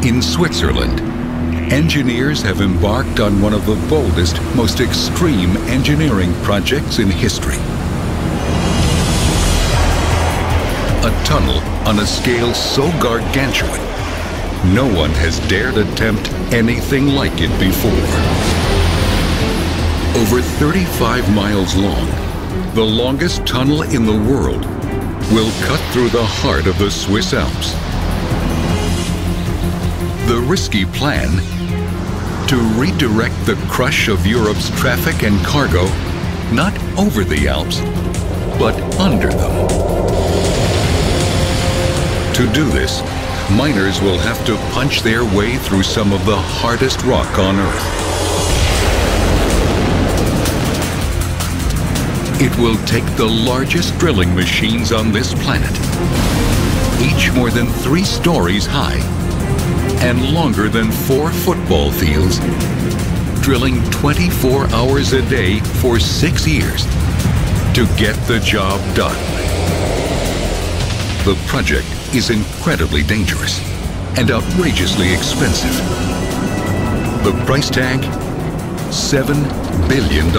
In Switzerland, engineers have embarked on one of the boldest, most extreme engineering projects in history. A tunnel on a scale so gargantuan, no one has dared attempt anything like it before. Over 35 miles long, the longest tunnel in the world will cut through the heart of the Swiss Alps. The risky plan to redirect the crush of Europe's traffic and cargo not over the Alps, but under them. To do this, miners will have to punch their way through some of the hardest rock on Earth. It will take the largest drilling machines on this planet, each more than 3 stories high and longer than 4 football fields, drilling 24 hours a day for 6 years to get the job done. The project is incredibly dangerous and outrageously expensive. The price tag, $7 billion.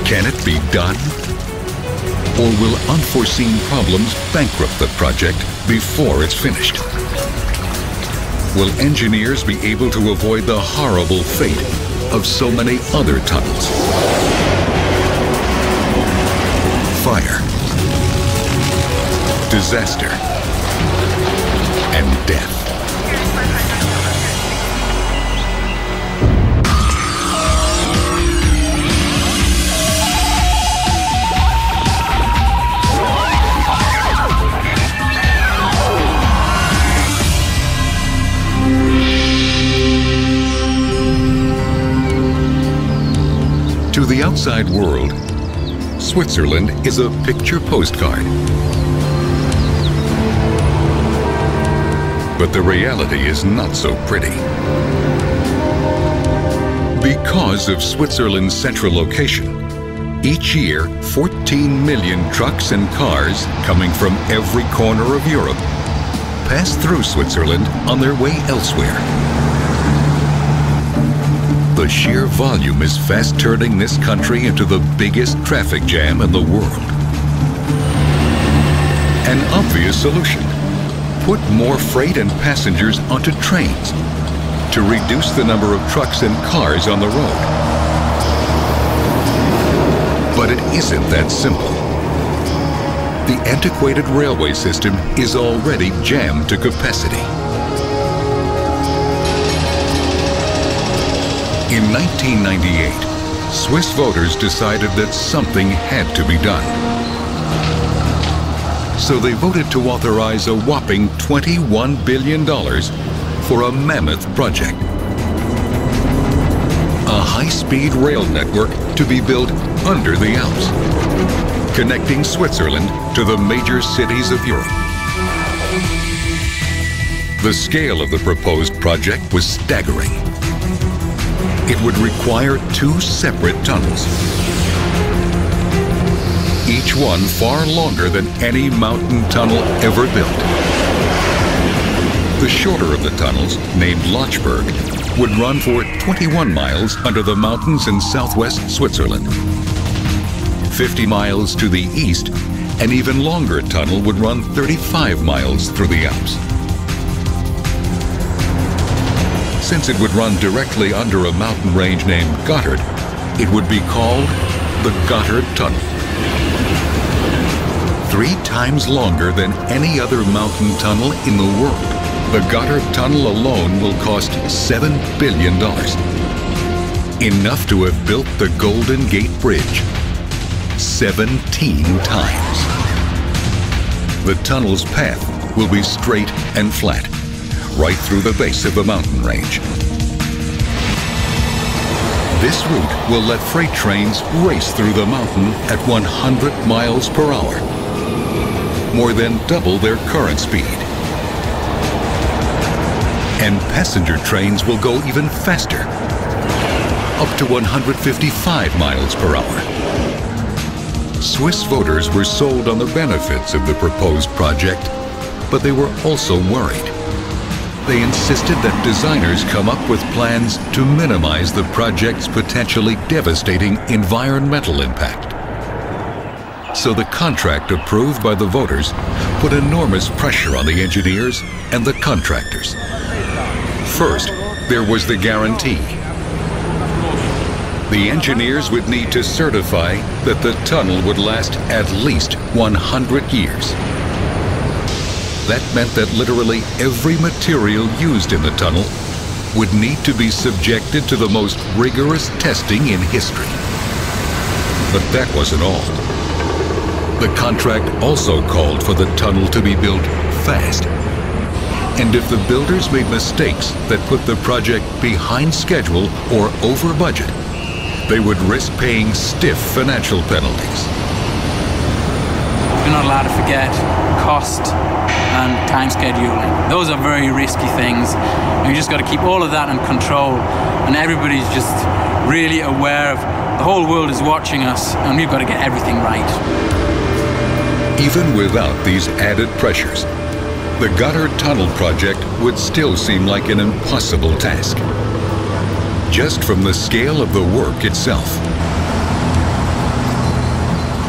Can it be done? Or will unforeseen problems bankrupt the project before it's finished? Will engineers be able to avoid the horrible fate of so many other tunnels? Fire, disaster, and death. To the outside world, Switzerland is a picture postcard. But the reality is not so pretty. Because of Switzerland's central location, each year 14 million trucks and cars coming from every corner of Europe pass through Switzerland on their way elsewhere. The sheer volume is fast turning this country into the biggest traffic jam in the world. An obvious solution: put more freight and passengers onto trains to reduce the number of trucks and cars on the road. But it isn't that simple. The antiquated railway system is already jammed to capacity. In 1998, Swiss voters decided that something had to be done. So they voted to authorize a whopping $21 billion for a mammoth project. A high-speed rail network to be built under the Alps, connecting Switzerland to the major cities of Europe. The scale of the proposed project was staggering. It would require 2 separate tunnels, each one far longer than any mountain tunnel ever built. The shorter of the tunnels, named Lochberg, would run for 21 miles under the mountains in southwest Switzerland. 50 miles to the east, an even longer tunnel would run 35 miles through the Alps. Since it would run directly under a mountain range named Gotthard, it would be called the Gotthard Tunnel. 3 times longer than any other mountain tunnel in the world, the Gotthard Tunnel alone will cost $7 billion. Enough to have built the Golden Gate Bridge 17 times. The tunnel's path will be straight and flat, right through the base of the mountain range. This route will let freight trains race through the mountain at 100 miles per hour, more than double their current speed. And passenger trains will go even faster, up to 155 miles per hour. Swiss voters were sold on the benefits of the proposed project but they were also worried. They insisted that designers come up with plans to minimize the project's potentially devastating environmental impact. So the contract approved by the voters put enormous pressure on the engineers and the contractors. First, there was the guarantee. The engineers would need to certify that the tunnel would last at least 100 years. That meant that literally every material used in the tunnel would need to be subjected to the most rigorous testing in history. But that wasn't all. The contract also called for the tunnel to be built fast. And if the builders made mistakes that put the project behind schedule or over budget, they would risk paying stiff financial penalties. We're not allowed to forget cost and time scheduling. Those are very risky things. And you just got to keep all of that in control. And everybody's just really aware of the whole world is watching us, and we've got to get everything right. Even without these added pressures, the Gotthard Tunnel project would still seem like an impossible task. Just from the scale of the work itself.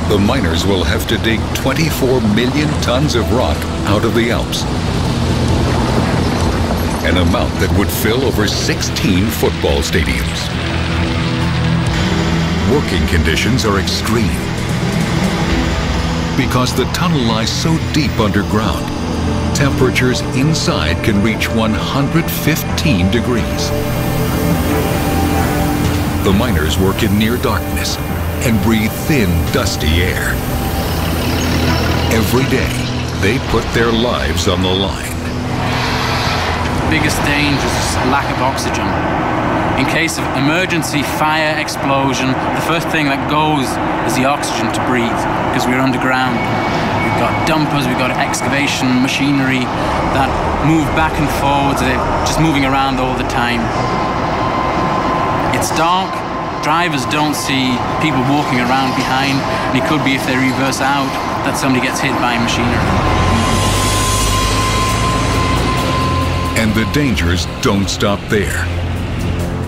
The miners will have to dig 24 million tons of rock out of the Alps. An amount that would fill over 16 football stadiums. Working conditions are extreme. Because the tunnel lies so deep underground, temperatures inside can reach 115 degrees. The miners work in near darkness and breathe thin, dusty air. Every day, they put their lives on the line. The biggest danger is a lack of oxygen. In case of emergency fire explosion, the first thing that goes is the oxygen to breathe, because we're underground. We've got dumpers, we've got excavation machinery that move back and forwards. They're just moving around all the time. It's dark. Drivers don't see people walking around behind, and it could be, if they reverse out, that somebody gets hit by machinery. And the dangers don't stop there.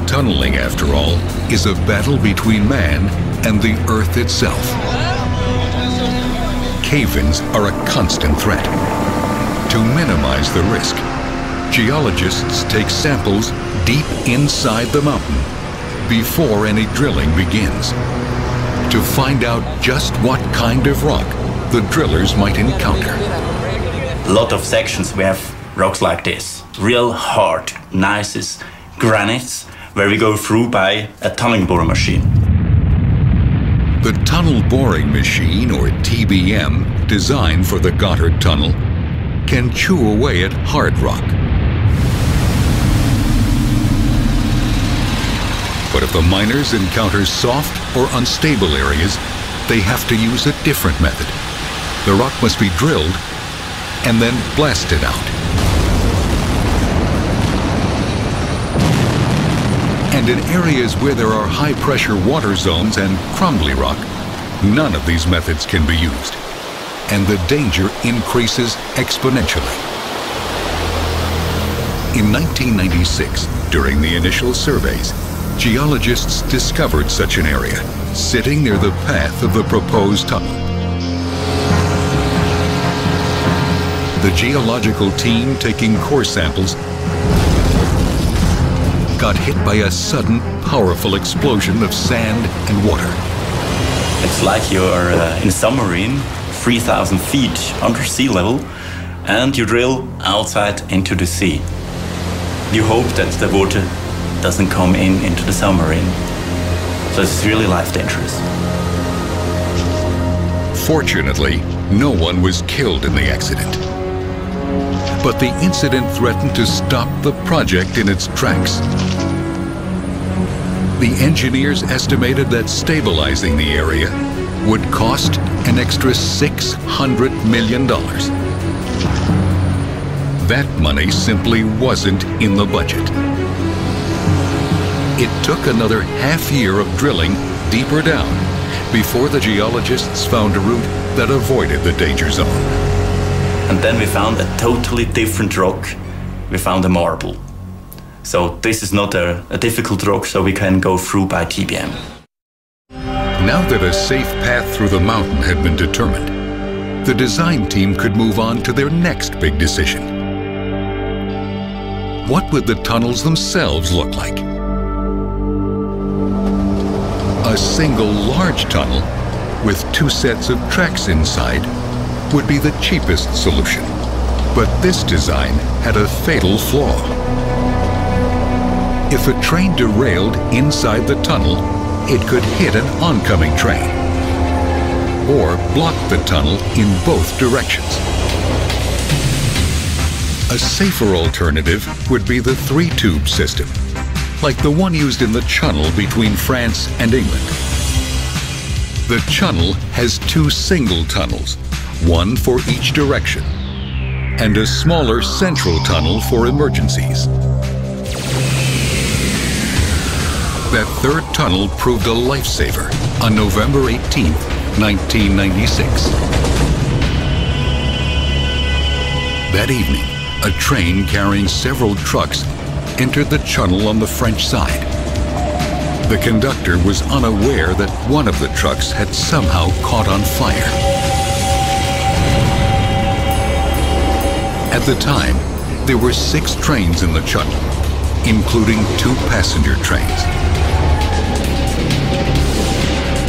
Tunneling, after all, is a battle between man and the Earth itself. Cave-ins are a constant threat. To minimize the risk, geologists take samples deep inside the mountain before any drilling begins, to find out just what kind of rock the drillers might encounter. A lot of sections we have rocks like this, real hard, gneiss, granites, where we go through by a tunnel boring machine. The tunnel boring machine, or TBM, designed for the Gotthard Tunnel, can chew away at hard rock. But if the miners encounter soft or unstable areas, they have to use a different method. The rock must be drilled and then blasted out. And in areas where there are high-pressure water zones and crumbly rock, none of these methods can be used, and the danger increases exponentially. In 1996, during the initial surveys, geologists discovered such an area, sitting near the path of the proposed tunnel. The geological team taking core samples got hit by a sudden, powerful explosion of sand and water. It's like you're in a submarine, 3,000 feet under sea level, and you drill outside into the sea. You hope that the water doesn't come into the submarine. So it's really life dangerous. Fortunately, no one was killed in the accident. But the incident threatened to stop the project in its tracks. The engineers estimated that stabilizing the area would cost an extra $600 million. That money simply wasn't in the budget. It took another half year of drilling deeper down before the geologists found a route that avoided the danger zone. And then we found a totally different rock. We found a marble. So this is not a difficult rock, so we can go through by TBM. Now that a safe path through the mountain had been determined, the design team could move on to their next big decision. What would the tunnels themselves look like? A single large tunnel with 2 sets of tracks inside would be the cheapest solution. But this design had a fatal flaw. If a train derailed inside the tunnel, it could hit an oncoming train or block the tunnel in both directions. A safer alternative would be the 3-tube system, like the one used in the Channel between France and England. The Channel has 2 single tunnels, one for each direction, and a smaller central tunnel for emergencies. That third tunnel proved a lifesaver on November 18, 1996. That evening, a train carrying several trucks entered the tunnel on the French side. The conductor was unaware that one of the trucks had somehow caught on fire. At the time, there were 6 trains in the tunnel, including 2 passenger trains.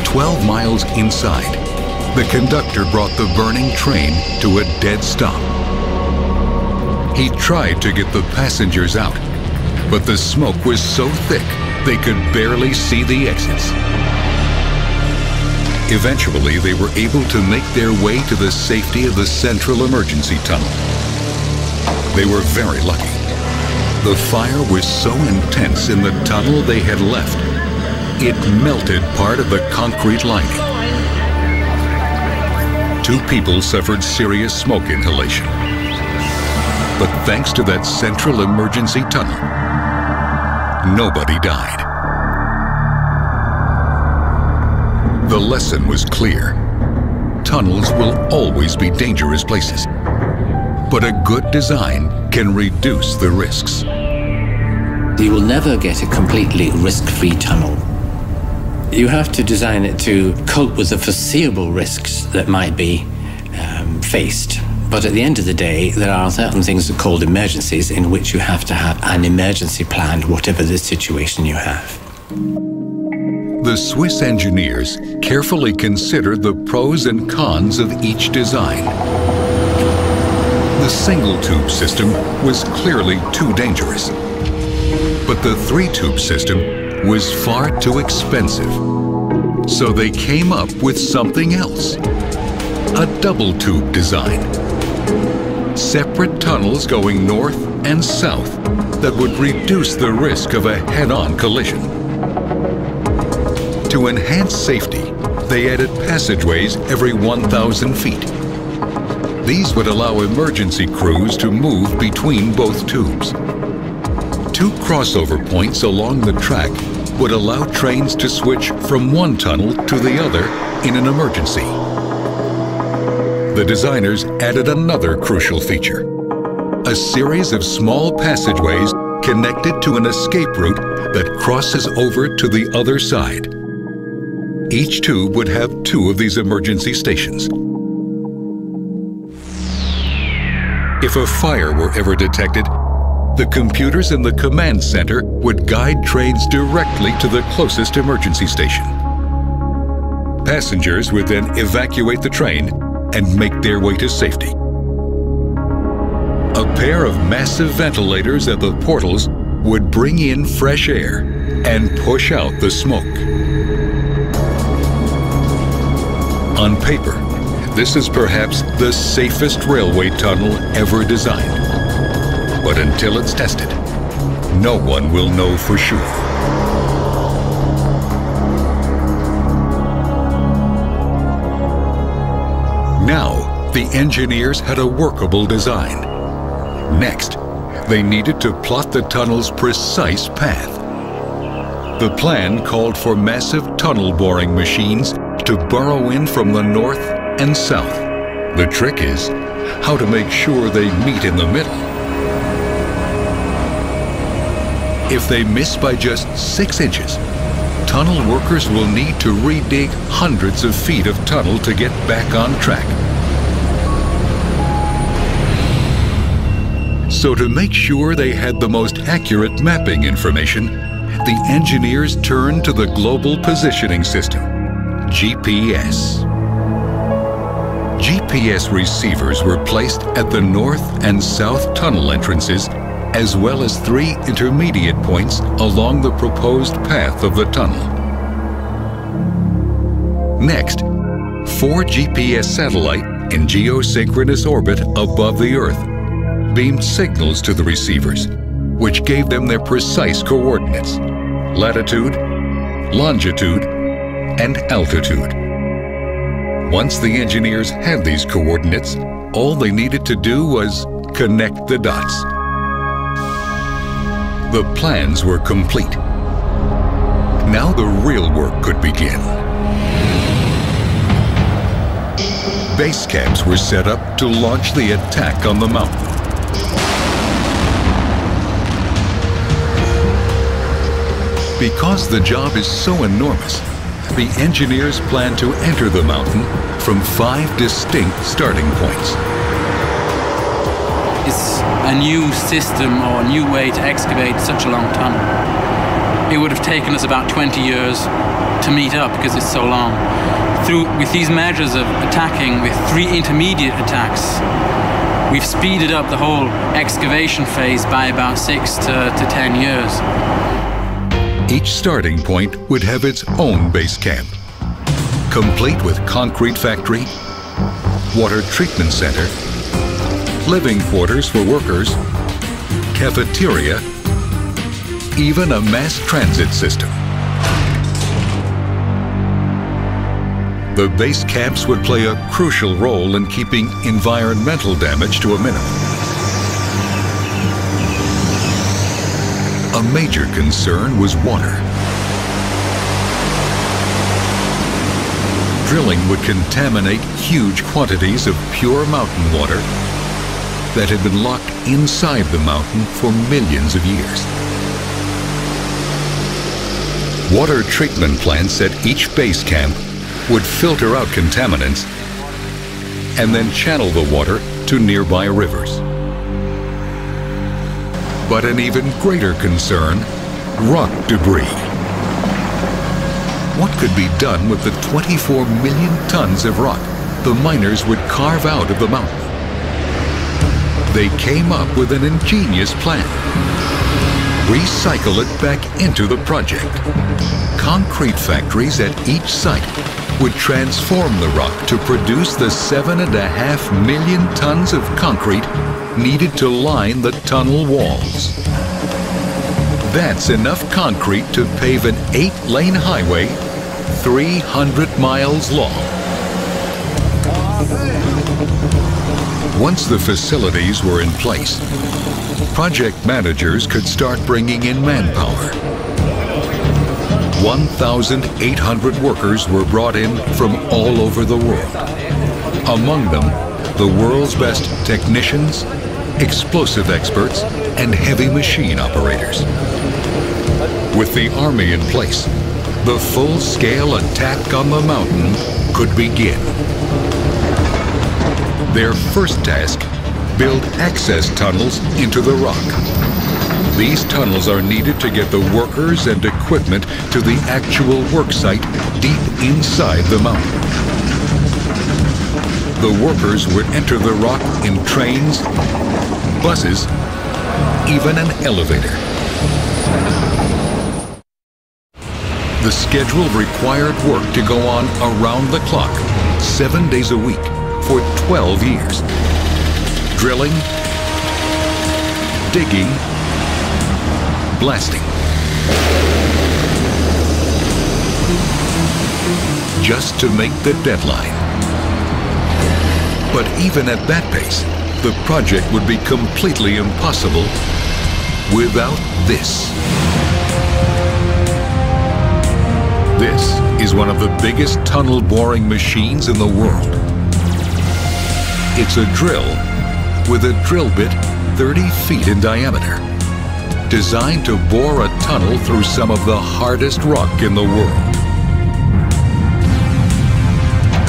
12 miles inside, the conductor brought the burning train to a dead stop. He tried to get the passengers out, but the smoke was so thick they could barely see the exits. Eventually, they were able to make their way to the safety of the central emergency tunnel. They were very lucky. The fire was so intense in the tunnel they had left, it melted part of the concrete lining. 2 people suffered serious smoke inhalation. But thanks to that central emergency tunnel, nobody died. The lesson was clear. Tunnels will always be dangerous places, but a good design can reduce the risks. You will never get a completely risk-free tunnel. You have to design it to cope with the foreseeable risks that might be faced. But at the end of the day, there are certain things called emergencies in which you have to have an emergency plan, whatever the situation you have. The Swiss engineers carefully considered the pros and cons of each design. The single-tube system was clearly too dangerous, but the 3-tube system was far too expensive. So they came up with something else, a double-tube design. Separate tunnels going north and south that would reduce the risk of a head-on collision. To enhance safety, they added passageways every 1,000 feet. These would allow emergency crews to move between both tubes. 2 crossover points along the track would allow trains to switch from one tunnel to the other in an emergency. The designers added another crucial feature, a series of small passageways connected to an escape route that crosses over to the other side. Each tube would have 2 of these emergency stations. If a fire were ever detected, the computers in the command center would guide trains directly to the closest emergency station. Passengers would then evacuate the train and make their way to safety. A pair of massive ventilators at the portals would bring in fresh air and push out the smoke. On paper, this is perhaps the safest railway tunnel ever designed. But until it's tested, no one will know for sure. Now, the engineers had a workable design. Next, they needed to plot the tunnel's precise path. The plan called for massive tunnel boring machines to burrow in from the north and south. The trick is, how to make sure they meet in the middle. If they miss by just 6 inches, tunnel workers will need to redig hundreds of feet of tunnel to get back on track. So to make sure they had the most accurate mapping information, the engineers turned to the Global Positioning System, GPS. GPS receivers were placed at the north and south tunnel entrances, as well as 3 intermediate points along the proposed path of the tunnel. Next, 4 GPS satellites in geosynchronous orbit above the Earth beamed signals to the receivers, which gave them their precise coordinates: latitude, longitude, and altitude. Once the engineers had these coordinates, all they needed to do was connect the dots. The plans were complete. Now the real work could begin. Base camps were set up to launch the attack on the mountain. Because the job is so enormous, the engineers plan to enter the mountain from 5 distinct starting points. It's a new system or a new way to excavate such a long tunnel. It would have taken us about 20 years to meet up because it's so long. With these measures of attacking with 3 intermediate attacks, we've speeded up the whole excavation phase by about 6 to 10 years. Each starting point would have its own base camp, complete with concrete factory, water treatment center, living quarters for workers, cafeteria, even a mass transit system. The base camps would play a crucial role in keeping environmental damage to a minimum. A major concern was water. Drilling would contaminate huge quantities of pure mountain water that had been locked inside the mountain for millions of years. Water treatment plants at each base camp would filter out contaminants and then channel the water to nearby rivers. But an even greater concern, rock debris. What could be done with the 24 million tons of rock the miners would carve out of the mountain? They came up with an ingenious plan. Recycle it back into the project. Concrete factories at each site would transform the rock to produce the 7.5 million tons of concrete needed to line the tunnel walls. That's enough concrete to pave an 8-lane highway 300 miles long. Once the facilities were in place, project managers could start bringing in manpower. 1,800 workers were brought in from all over the world. Among them, the world's best technicians, explosive experts, and heavy machine operators. With the army in place, the full-scale attack on the mountain could begin. Their first task, build access tunnels into the rock. These tunnels are needed to get the workers and equipment to the actual work site deep inside the mountain. The workers would enter the rock in trains, buses, even an elevator. The schedule required work to go on around the clock, 7 days a week, for 12 years. Drilling, digging, blasting. Just to make the deadline. But even at that pace, the project would be completely impossible without this. This is one of the biggest tunnel boring machines in the world. It's a drill with a drill bit 30 feet in diameter, designed to bore a tunnel through some of the hardest rock in the world.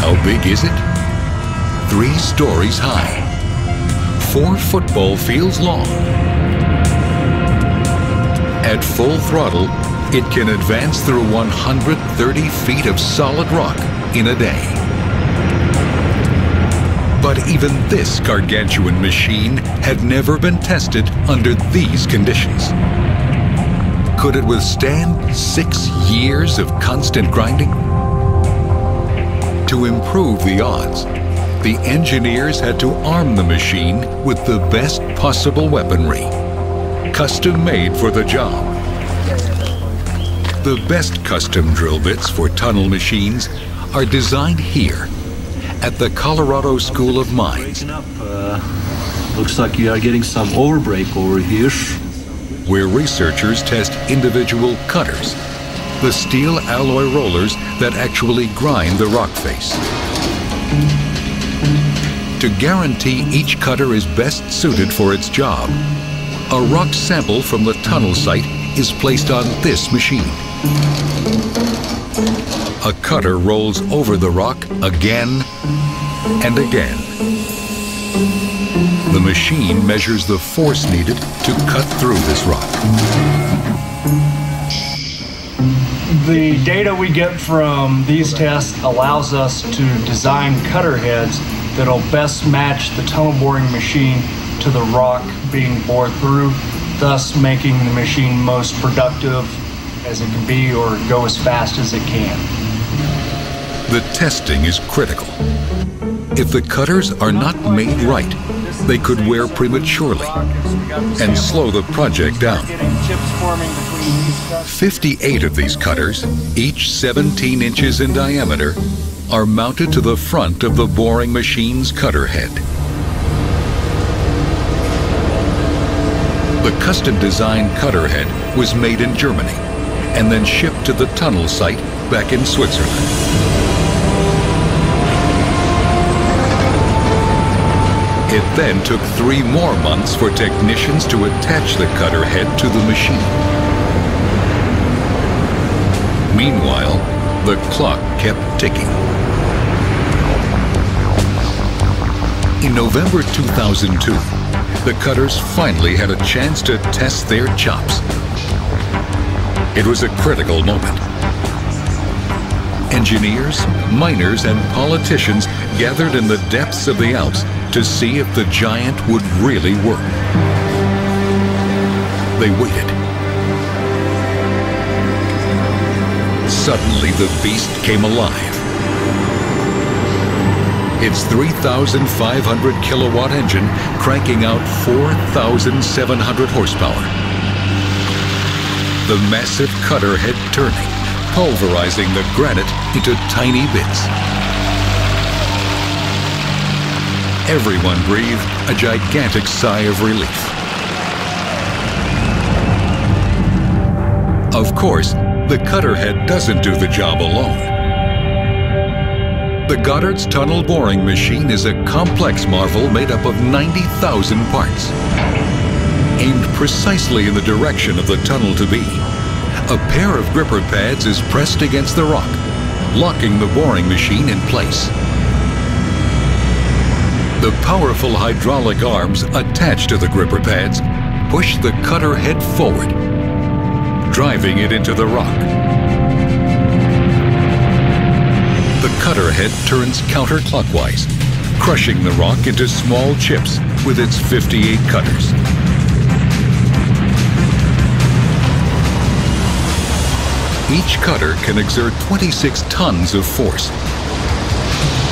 How big is it? 3 stories high, 4 football fields long. At full throttle, it can advance through 130 feet of solid rock in a day. But even this gargantuan machine had never been tested under these conditions. Could it withstand 6 years of constant grinding? To improve the odds, the engineers had to arm the machine with the best possible weaponry, custom made for the job. The best custom drill bits for tunnel machines are designed here at the Colorado School of Mines. Looks like you are getting some overbreak over here. Where researchers test individual cutters, the steel alloy rollers that actually grind the rock face. To guarantee each cutter is best suited for its job, a rock sample from the tunnel site is placed on this machine. A cutter rolls over the rock again and again. The machine measures the force needed to cut through this rock. The data we get from these tests allows us to design cutter heads that'll best match the tunnel boring machine to the rock being bored through, thus making the machine most productive as it can be or go as fast as it can. The testing is critical. If the cutters are not made right, they could wear prematurely and slow the project down. 58 of these cutters, each 17 inches in diameter, are mounted to the front of the boring machine's cutter head. The custom-designed cutter head was made in Germany and then shipped to the tunnel site back in Switzerland. It then took 3 more months for technicians to attach the cutter head to the machine. Meanwhile, the clock kept ticking. In November 2002, the cutters finally had a chance to test their chops. It was a critical moment. Engineers, miners, and politicians gathered in the depths of the Alps to see if the giant would really work. They waited. Suddenly, the beast came alive. Its 3,500 kilowatt engine cranking out 4,700 horsepower. The massive cutter head turning, pulverizing the granite into tiny bits. Everyone breathed a gigantic sigh of relief. Of course, the cutter head doesn't do the job alone. The Goddard's tunnel boring machine is a complex marvel made up of 90,000 parts. Aimed precisely in the direction of the tunnel to be, a pair of gripper pads is pressed against the rock, locking the boring machine in place. The powerful hydraulic arms attached to the gripper pads push the cutter head forward, driving it into the rock. The cutter head turns counterclockwise, crushing the rock into small chips with its 58 cutters. Each cutter can exert 26 tons of force.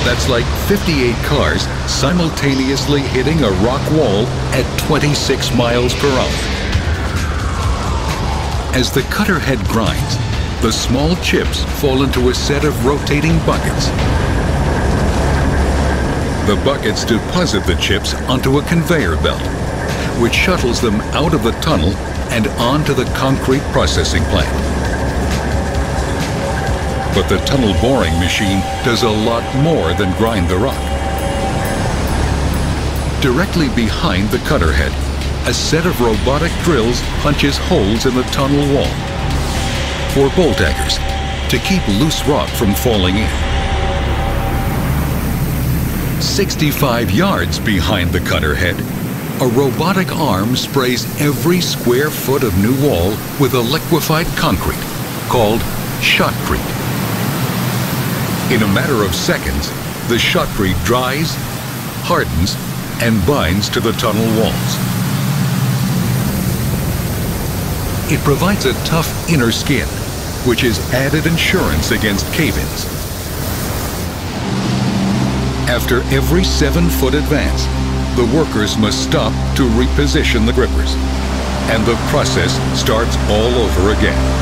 That's like 58 cars simultaneously hitting a rock wall at 26 miles per hour. As the cutter head grinds, the small chips fall into a set of rotating buckets. The buckets deposit the chips onto a conveyor belt, which shuttles them out of the tunnel and onto the concrete processing plant. But the tunnel boring machine does a lot more than grind the rock. Directly behind the cutter head, a set of robotic drills punches holes in the tunnel wall for bolt anchors to keep loose rock from falling in. 65 yards behind the cutter head, a robotic arm sprays every square foot of new wall with a liquefied concrete called shotcrete. In a matter of seconds, the shotcrete dries, hardens, and binds to the tunnel walls. It provides a tough inner skin, which is added insurance against cave-ins. After every 7-foot advance, the workers must stop to reposition the grippers, and the process starts all over again.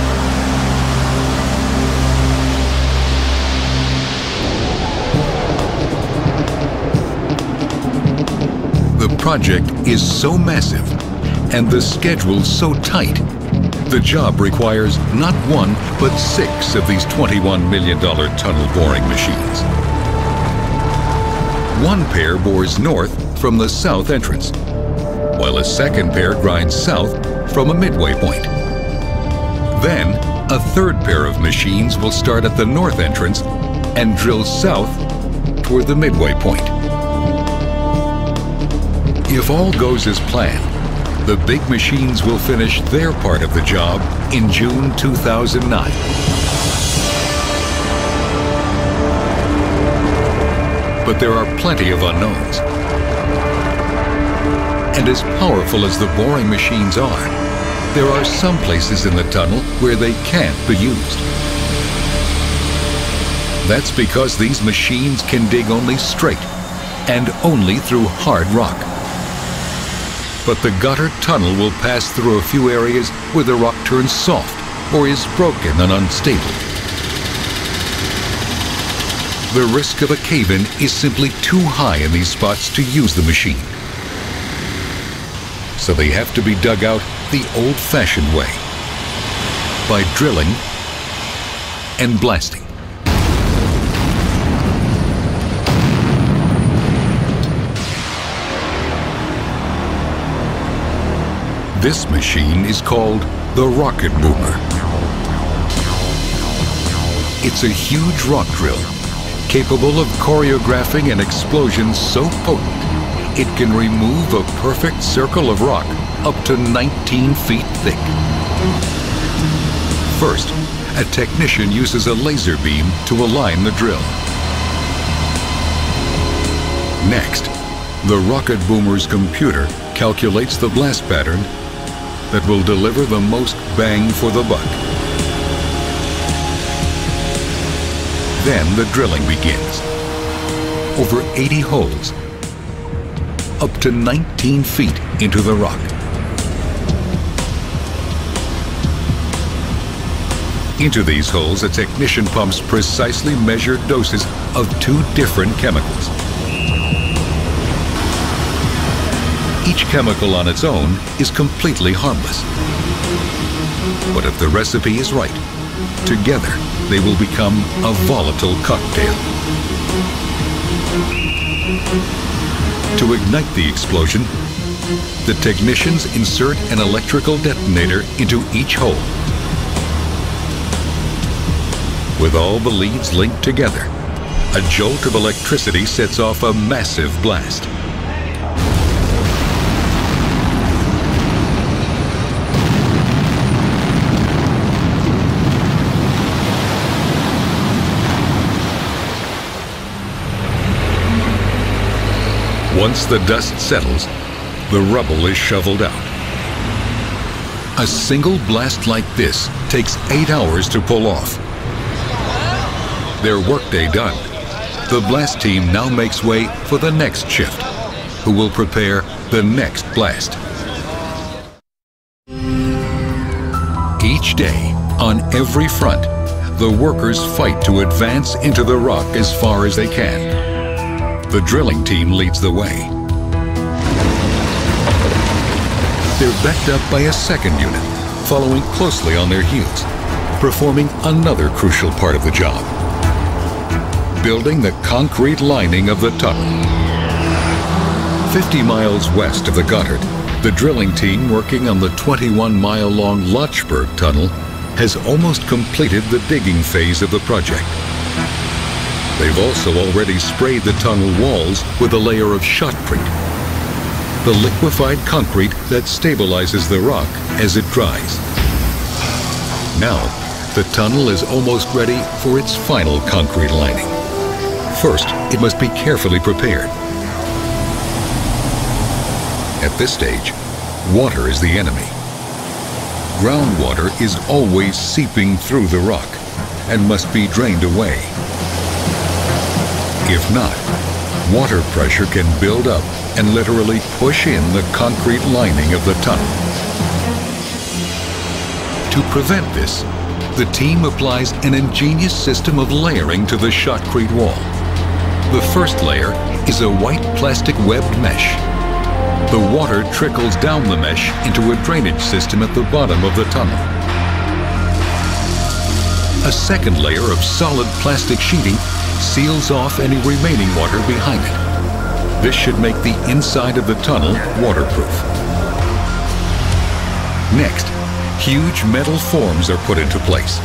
The project is so massive and the schedule so tight, the job requires not one, but 6 of these $21 million tunnel boring machines. One pair bores north from the south entrance, while a second pair grinds south from a midway point. Then, a third pair of machines will start at the north entrance and drill south toward the midway point. If all goes as planned, the big machines will finish their part of the job in June 2009. But there are plenty of unknowns. And as powerful as the boring machines are, there are some places in the tunnel where they can't be used. That's because these machines can dig only straight and only through hard rock. But the Gotthard Tunnel will pass through a few areas where the rock turns soft or is broken and unstable. The risk of a cave-in is simply too high in these spots to use the machine. So they have to be dug out the old-fashioned way, by drilling and blasting. This machine is called the Rocket Boomer. It's a huge rock drill, capable of choreographing an explosion so potent it can remove a perfect circle of rock up to 19 feet thick. First, a technician uses a laser beam to align the drill. Next, the Rocket Boomer's computer calculates the blast pattern that will deliver the most bang for the buck. Then the drilling begins. Over 80 holes, up to 19 feet into the rock. Into these holes, a technician pumps precisely measured doses of 2 different chemicals. Each chemical on its own is completely harmless. But if the recipe is right, together they will become a volatile cocktail. To ignite the explosion, the technicians insert an electrical detonator into each hole. With all the leads linked together, a jolt of electricity sets off a massive blast. Once the dust settles, the rubble is shoveled out. A single blast like this takes 8 hours to pull off. Their workday done, the blast team now makes way for the next shift, who will prepare the next blast. Each day, on every front, the workers fight to advance into the rock as far as they can. The drilling team leads the way. They're backed up by a second unit, following closely on their heels, performing another crucial part of the job: building the concrete lining of the tunnel. 50 miles west of the Gotthard, the drilling team working on the 21-mile-long Lötschberg Tunnel has almost completed the digging phase of the project. They've also already sprayed the tunnel walls with a layer of shotcrete, the liquefied concrete that stabilizes the rock as it dries. Now, the tunnel is almost ready for its final concrete lining. First, it must be carefully prepared. At this stage, water is the enemy. Groundwater is always seeping through the rock and must be drained away. If not, water pressure can build up and literally push in the concrete lining of the tunnel. To prevent this, the team applies an ingenious system of layering to the shotcrete wall. The first layer is a white plastic webbed mesh. The water trickles down the mesh into a drainage system at the bottom of the tunnel. A second layer of solid plastic sheeting seals off any remaining water behind it. This should make the inside of the tunnel waterproof. Next, huge metal forms are put into place.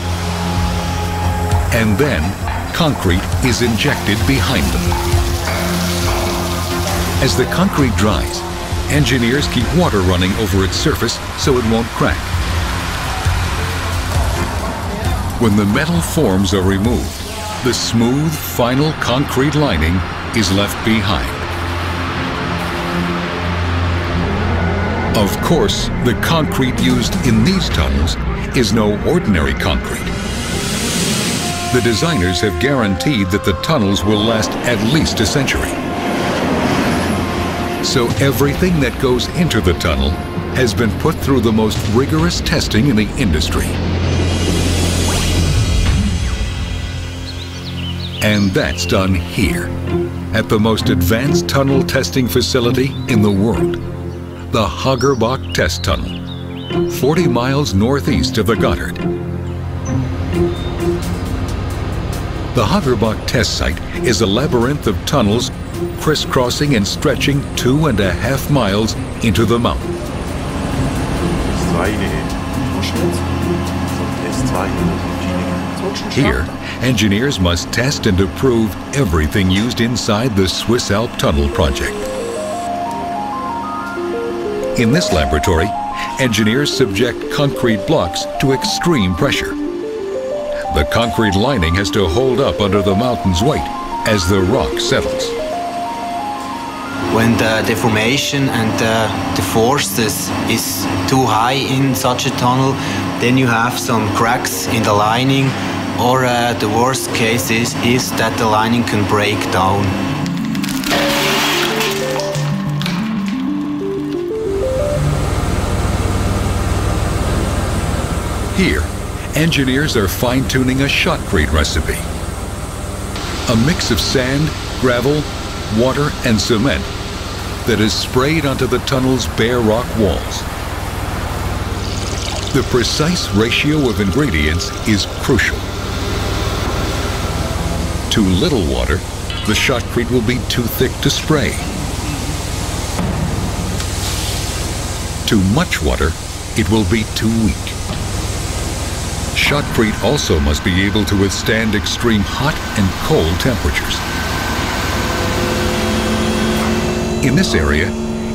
And then, concrete is injected behind them. As the concrete dries, engineers keep water running over its surface so it won't crack. When the metal forms are removed, the smooth, final concrete lining is left behind. Of course, the concrete used in these tunnels is no ordinary concrete. The designers have guaranteed that the tunnels will last at least a century. So everything that goes into the tunnel has been put through the most rigorous testing in the industry. And that's done here, at the most advanced tunnel testing facility in the world, the Hagerbach Test Tunnel, 40 miles northeast of the Gotthard. The Hagerbach test site is a labyrinth of tunnels crisscrossing and stretching 2.5 miles into the mountain. Here, engineers must test and approve everything used inside the Swiss Alp Tunnel project. In this laboratory, engineers subject concrete blocks to extreme pressure. The concrete lining has to hold up under the mountain's weight as the rock settles. When the deformation and the forces is too high in such a tunnel, then you have some cracks in the lining, or the worst case is that the lining can break down. Here, engineers are fine-tuning a shotcrete recipe. A mix of sand, gravel, water, and cement that is sprayed onto the tunnel's bare rock walls. The precise ratio of ingredients is crucial. Too little water, the shotcrete will be too thick to spray. Too much water, it will be too weak. Shotcrete also must be able to withstand extreme hot and cold temperatures. In this area,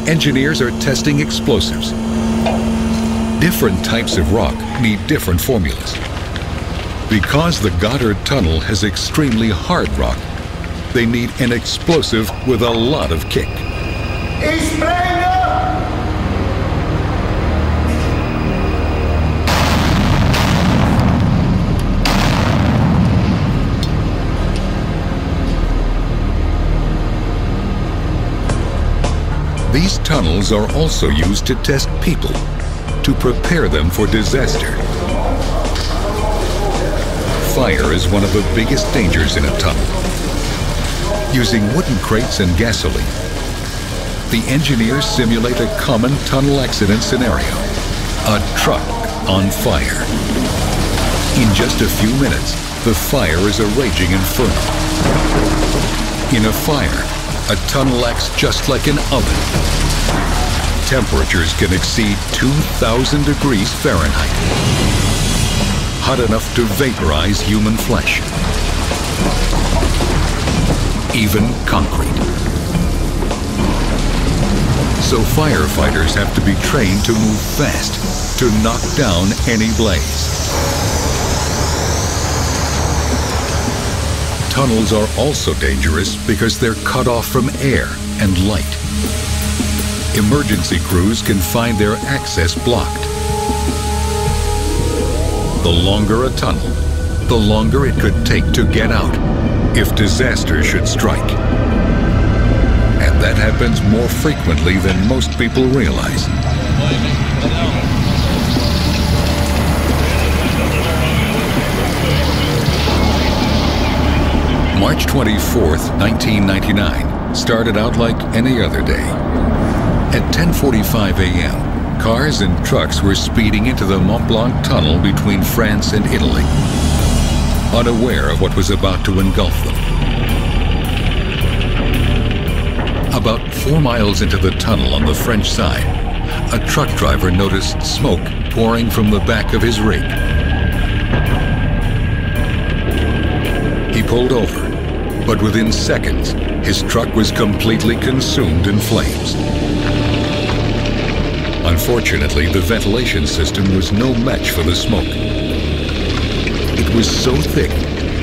engineers are testing explosives. Different types of rock need different formulas. Because the Gotthard Tunnel has extremely hard rock, they need an explosive with a lot of kick. These tunnels are also used to test people, to prepare them for disaster. Fire is one of the biggest dangers in a tunnel. Using wooden crates and gasoline, the engineers simulate a common tunnel accident scenario: a truck on fire. In just a few minutes, the fire is a raging inferno. In a fire, a tunnel acts just like an oven. Temperatures can exceed 2,000 degrees Fahrenheit, hot enough to vaporize human flesh, even concrete. So firefighters have to be trained to move fast to knock down any blaze. Tunnels are also dangerous because they're cut off from air and light. Emergency crews can find their access blocked. The longer a tunnel, the longer it could take to get out if disaster should strike. And that happens more frequently than most people realize. March 24th, 1999 started out like any other day. At 10:45 a.m., cars and trucks were speeding into the Mont Blanc tunnel between France and Italy, unaware of what was about to engulf them. About 4 miles into the tunnel on the French side, a truck driver noticed smoke pouring from the back of his rig. He pulled over, but within seconds, his truck was completely consumed in flames. Unfortunately, the ventilation system was no match for the smoke. It was so thick,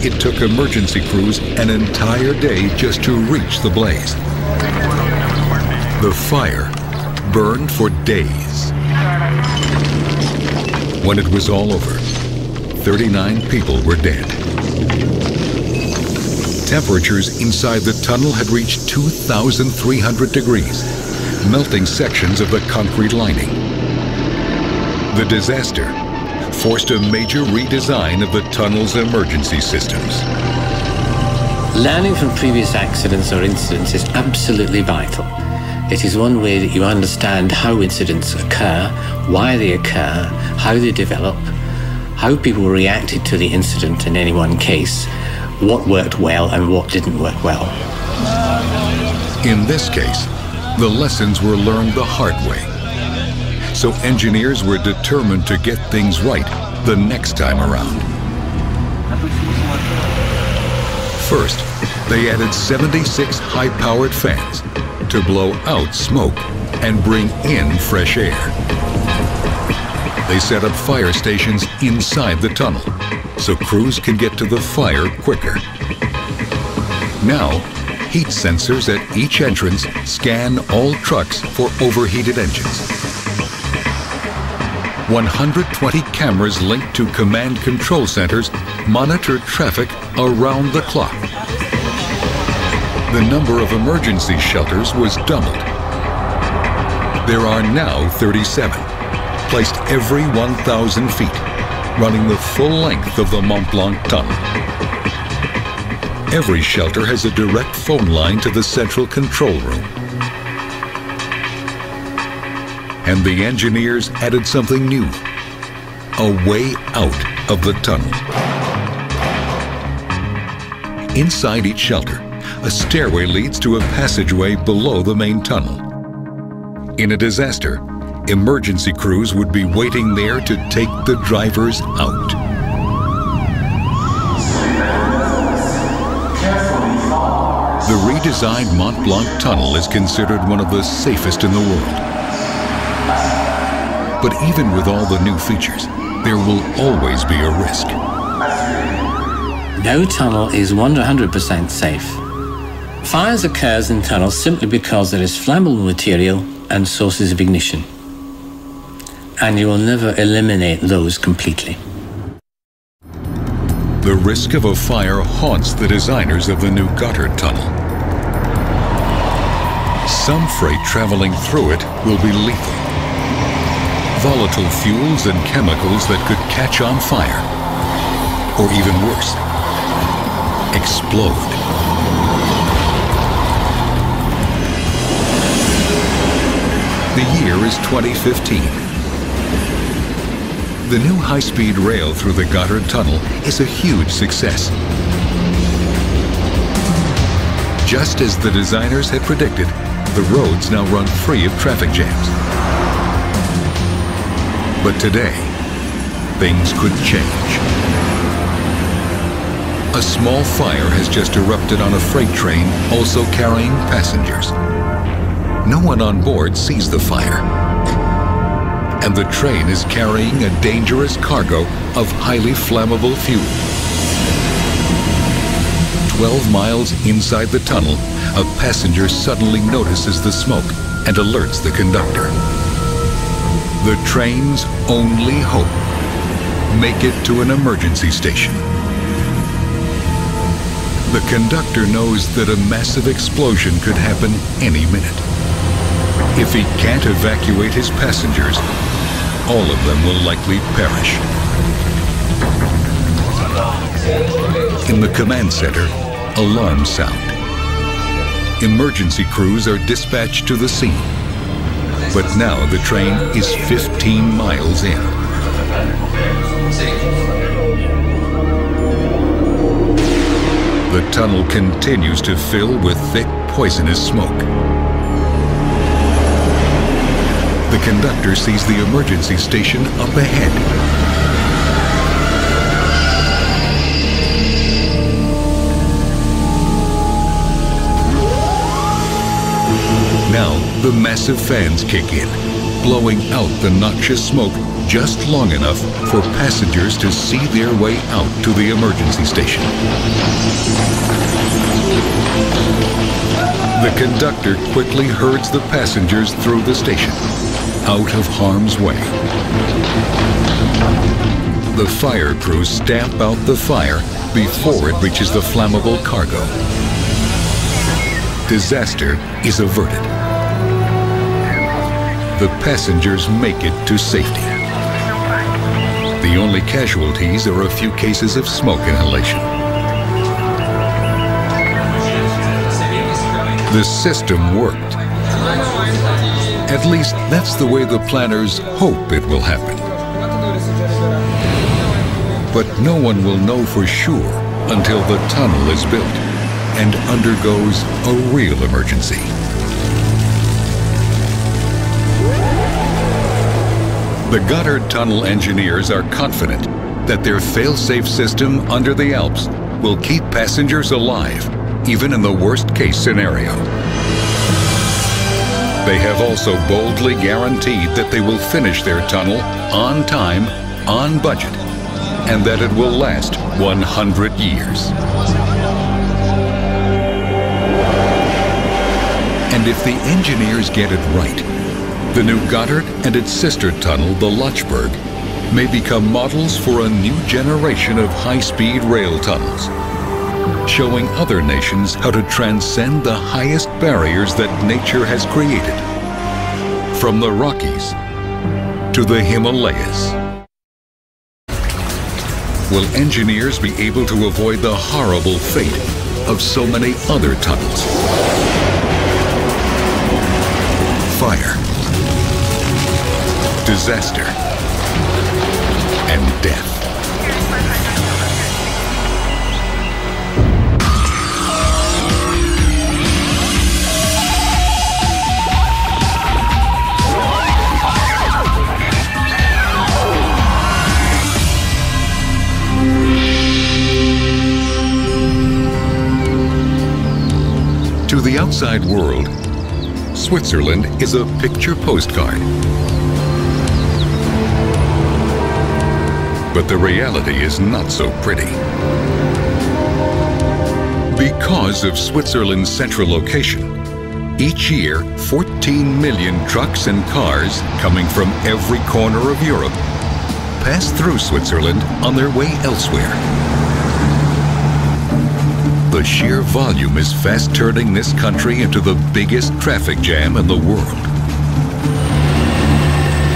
it took emergency crews an entire day just to reach the blaze. The fire burned for days. When it was all over, 39 people were dead. Temperatures inside the tunnel had reached 2,300 degrees, melting sections of the concrete lining. The disaster forced a major redesign of the tunnel's emergency systems. Learning from previous accidents or incidents is absolutely vital. It is one way that you understand how incidents occur, why they occur, how they develop, how people reacted to the incident in any one case, what worked well and what didn't work well. In this case, the lessons were learned the hard way. So engineers were determined to get things right the next time around. First, they added 76 high-powered fans to blow out smoke and bring in fresh air. They set up fire stations inside the tunnel so crews can get to the fire quicker. Now, heat sensors at each entrance scan all trucks for overheated engines. 120 cameras linked to command control centers monitor traffic around the clock. The number of emergency shelters was doubled. There are now 37, placed every 1,000 feet, running the full length of the Mont Blanc tunnel. Every shelter has a direct phone line to the central control room. And the engineers added something new, a way out of the tunnel. Inside each shelter, a stairway leads to a passageway below the main tunnel. In a disaster, emergency crews would be waiting there to take the drivers out. The redesigned Mont Blanc tunnel is considered one of the safest in the world. But even with all the new features, there will always be a risk. No tunnel is 100% safe. Fires occur in tunnels simply because there is flammable material and sources of ignition. And you will never eliminate those completely. The risk of a fire haunts the designers of the new Gotthard Tunnel. Some freight traveling through it will be lethal. Volatile fuels and chemicals that could catch on fire, or even worse, explode. The year is 2015. The new high-speed rail through the Gotthard Tunnel is a huge success. Just as the designers had predicted, the roads now run free of traffic jams. But today, things could change. A small fire has just erupted on a freight train also carrying passengers. No one on board sees the fire. And the train is carrying a dangerous cargo of highly flammable fuel. 12 miles inside the tunnel, a passenger suddenly notices the smoke and alerts the conductor. The train's only hope: make it to an emergency station. The conductor knows that a massive explosion could happen any minute. If he can't evacuate his passengers, all of them will likely perish. In the command center, alarms sound. Emergency crews are dispatched to the scene. But now the train is 15 miles in. The tunnel continues to fill with thick, poisonous smoke. The conductor sees the emergency station up ahead. Now, the massive fans kick in, blowing out the noxious smoke just long enough for passengers to see their way out to the emergency station. The conductor quickly herds the passengers through the station, out of harm's way. The fire crews stamp out the fire before it reaches the flammable cargo. Disaster is averted. The passengers make it to safety. The only casualties are a few cases of smoke inhalation. The system worked. At least that's the way the planners hope it will happen. But no one will know for sure until the tunnel is built and undergoes a real emergency. The Gotthard Tunnel engineers are confident that their fail-safe system under the Alps will keep passengers alive, even in the worst-case scenario. They have also boldly guaranteed that they will finish their tunnel on time, on budget, and that it will last 100 years. And if the engineers get it right, the new Gotthard and its sister tunnel, the Lötschberg, may become models for a new generation of high-speed rail tunnels, showing other nations how to transcend the highest barriers that nature has created, from the Rockies to the Himalayas. Will engineers be able to avoid the horrible fate of so many other tunnels? Fire, disaster, and death. To the outside world, Switzerland is a picture postcard. But the reality is not so pretty. Because of Switzerland's central location, each year 14 million trucks and cars coming from every corner of Europe pass through Switzerland on their way elsewhere. The sheer volume is fast turning this country into the biggest traffic jam in the world.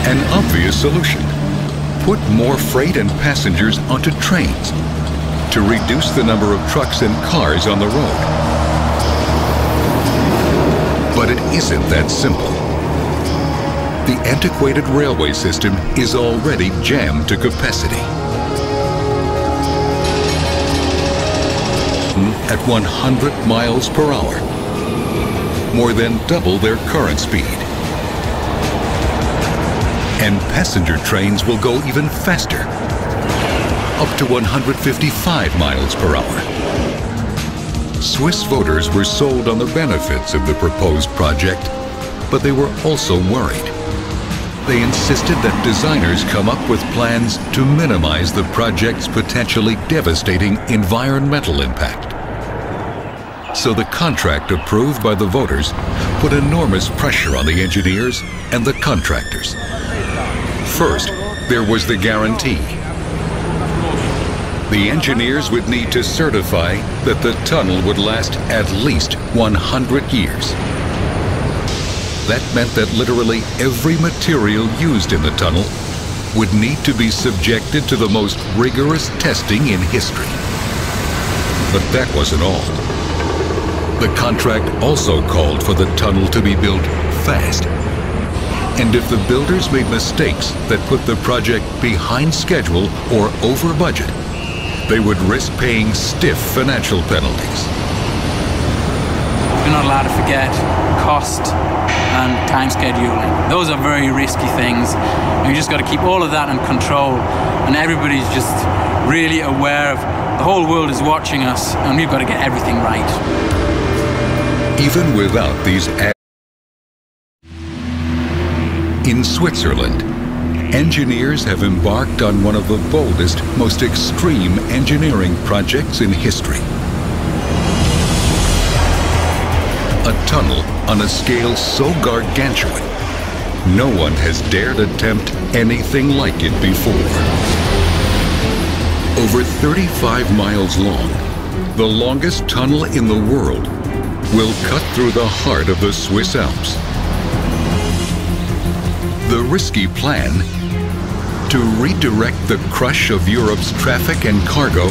An obvious solution: put more freight and passengers onto trains to reduce the number of trucks and cars on the road. But it isn't that simple. The antiquated railway system is already jammed to capacity. at 100 miles per hour, more than double their current speed. And passenger trains will go even faster, up to 155 miles per hour. Swiss voters were sold on the benefits of the proposed project, but they were also worried. They insisted that designers come up with plans to minimize the project's potentially devastating environmental impact. So the contract approved by the voters put enormous pressure on the engineers and the contractors. First, there was the guarantee. The engineers would need to certify that the tunnel would last at least 100 years. That meant that literally every material used in the tunnel would need to be subjected to the most rigorous testing in history. But that wasn't all. The contract also called for the tunnel to be built fast. And if the builders made mistakes that put the project behind schedule or over budget, they would risk paying stiff financial penalties. We're not allowed to forget cost and time scheduling. Those are very risky things. You just got to keep all of that in control, and everybody's just really aware of the whole world is watching us, and we've got to get everything right. Even without these in Switzerland, engineers have embarked on one of the boldest, most extreme engineering projects in history. A tunnel on a scale so gargantuan, no one has dared attempt anything like it before. Over 35 miles long, the longest tunnel in the world will cut through the heart of the Swiss Alps. The risky plan to redirect the crush of Europe's traffic and cargo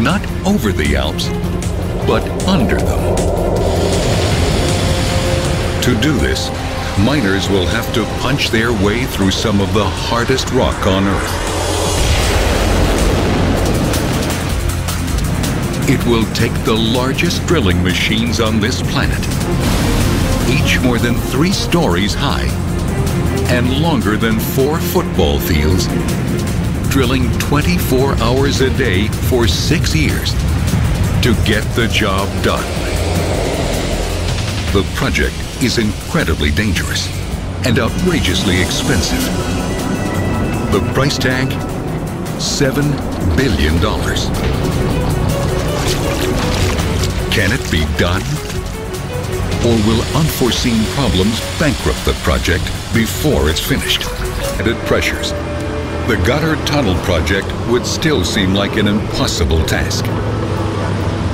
not over the Alps, but under them. To do this, miners will have to punch their way through some of the hardest rock on Earth. It will take the largest drilling machines on this planet, each more than 3 stories high and longer than 4 football fields, drilling 24 hours a day for 6 years to get the job done. The project is incredibly dangerous and outrageously expensive. The price tag, $7 billion. Can it be done? Or will unforeseen problems bankrupt the project before it's finished? Added pressures. The Gotthard Tunnel project would still seem like an impossible task,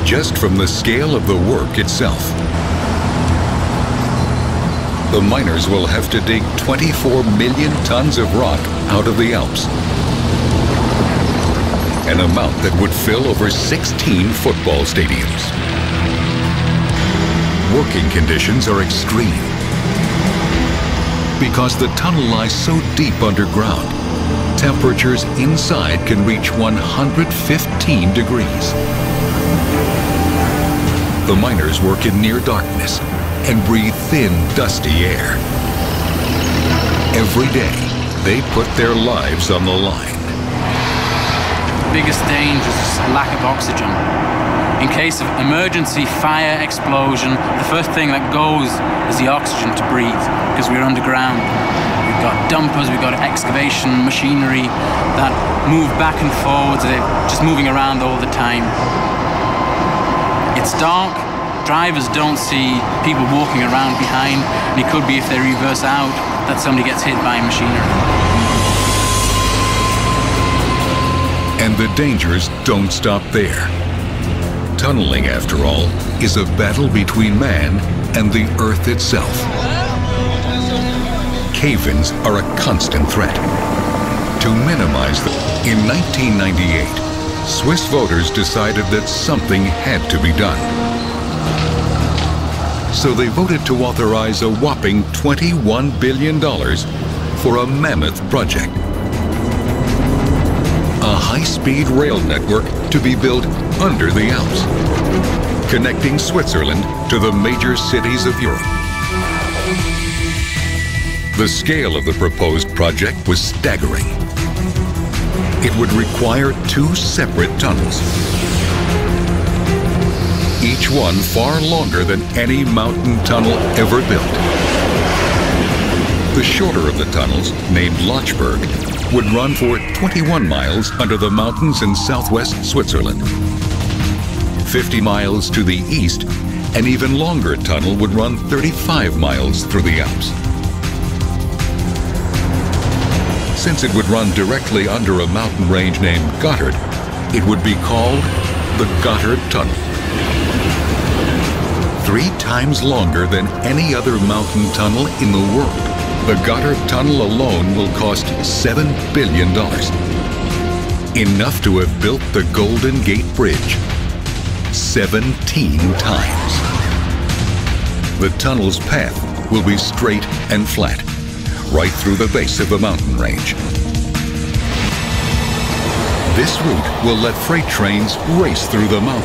just from the scale of the work itself. The miners will have to dig 24 million tons of rock out of the Alps, an amount that would fill over 16 football stadiums. Working conditions are extreme because the tunnel lies so deep underground. Temperatures inside can reach 115 degrees. The miners work in near darkness and breathe thin, dusty air. Every day, they put their lives on the line. The biggest danger is a lack of oxygen. In case of emergency fire explosion, the first thing that goes is the oxygen to breathe, because we're underground. We've got dumpers, we've got excavation machinery that move back and forwards. They're just moving around all the time. It's dark. Drivers don't see people walking around behind, and it could be, if they reverse out, that somebody gets hit by machinery. And the dangers don't stop there. Tunneling, after all, is a battle between man and the Earth itself. Cave-ins are a constant threat. To minimize them, in 1998, Swiss voters decided that something had to be done. So they voted to authorize a whopping $21 billion for a mammoth project. A high-speed rail network to be built under the Alps. connecting Switzerland to the major cities of Europe. The scale of the proposed project was staggering. It would require 2 separate tunnels, each one far longer than any mountain tunnel ever built. The shorter of the tunnels, named Lochberg, would run for 21 miles under the mountains in southwest Switzerland. 50 miles to the east, an even longer tunnel would run 35 miles through the Alps. Since it would run directly under a mountain range named Gotthard, it would be called the Gotthard Tunnel. 3 times longer than any other mountain tunnel in the world. The Gotthard Tunnel alone will cost $7 billion. Enough to have built the Golden Gate Bridge 17 times. The tunnel's path will be straight and flat, right through the base of the mountain range. This route will let freight trains race through the mountains.